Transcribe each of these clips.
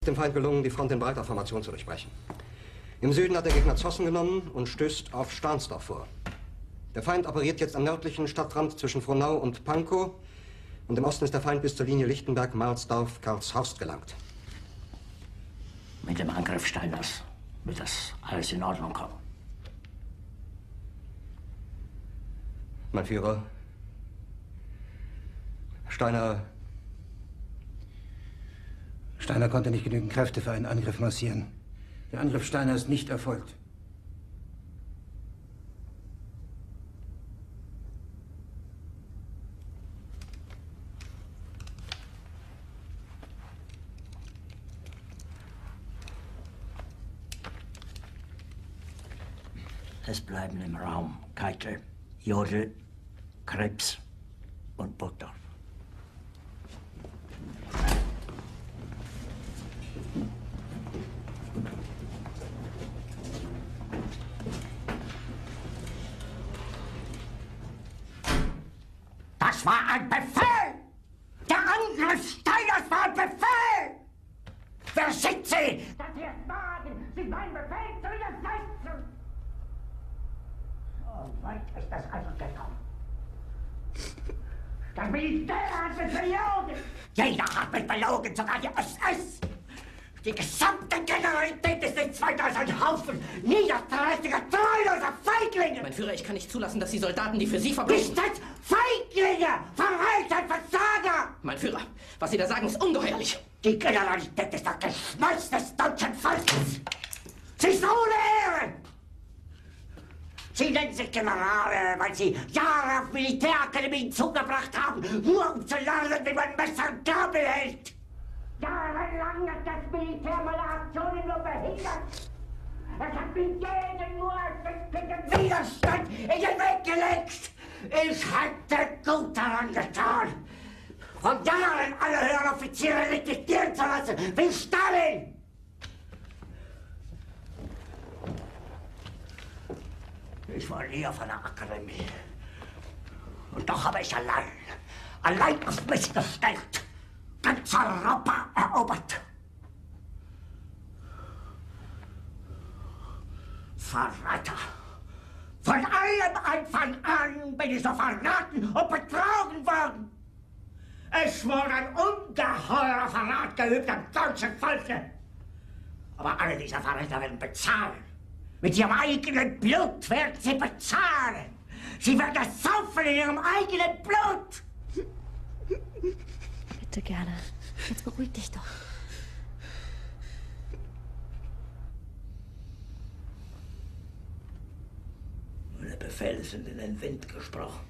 Dem Feind gelungen, die Front in breiter Formation zu durchbrechen. Im Süden hat der Gegner Zossen genommen und stößt auf Stahnsdorf vor. Der Feind operiert jetzt am nördlichen Stadtrand zwischen Frohnau und Pankow und im Osten ist der Feind bis zur Linie Lichtenberg-Marsdorf-Karlshorst gelangt. Mit dem Angriff Steiners wird das alles in Ordnung kommen. Mein Führer, Steiner konnte nicht genügend Kräfte für einen Angriff massieren. Der Angriff Steiner ist nicht erfolgt. Es bleiben im Raum Keitel, Jodl, Krebs und Burgdorf. Das war ein Befehl! Der Angriff Steiners war ein Befehl! Wer sind Sie, dass Sie es wagen, sich meinen Befehl zu widersetzen? So weit ist das also gekommen. Das Militär hat mich belogen! Jeder hat mich belogen, sogar die SS! Die gesamte Generalität ist nichts weiter als ein Haufen niederträchtiger, treuloser Feiglinge! Mein Führer, ich kann nicht zulassen, dass die Soldaten, die für Sie verbringen... Nicht als Feiglinge! Verreiter, Versager! Mein Führer, was Sie da sagen, ist ungeheuerlich! Die Generalität ist das Geschmeiß des deutschen Volkes! Sie ist ohne Ehre! Sie nennen sich Generale, weil Sie Jahre auf Militärakademien zugebracht haben, nur um zu lernen, wie man Messer und Gabel hält! Jahrelang hat das Militär meine Aktionen nur behindert. Es hat mir jeden nur ersichtlichen Widerstand in den Weg gelegt. Ich hätte gut daran getan, von Jahren alle höheren Offiziere liquidieren zu lassen, wie Stalin. Ich war nie auf einer Akademie. Und doch habe ich allein auf mich gestellt, ganz Europa erobert. Verräter! Von allem Anfang an bin ich so verraten und betrogen worden. Es wurde ein ungeheurer Verrat geübt am deutschen Volke. Aber alle diese Verräter werden bezahlen. Mit ihrem eigenen Blut werden sie bezahlen. Sie werden das saufen in ihrem eigenen Blut. Bitte gerne. Jetzt beruhig dich doch. Meine Befehle sind in den Wind gesprochen.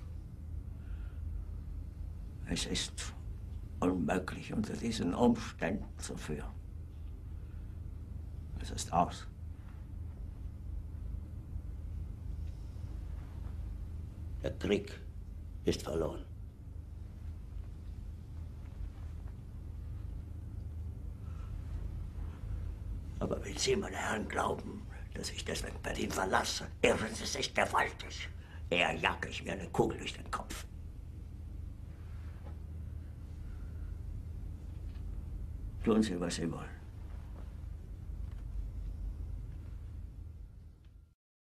Es ist unmöglich, unter diesen Umständen zu führen. Es ist aus. Der Krieg ist verloren. Aber wenn Sie, meine Herren, glauben, dass ich deswegen Berlin verlasse, irren Sie sich gewaltig. Eher jage ich mir eine Kugel durch den Kopf. Tun Sie, was Sie wollen.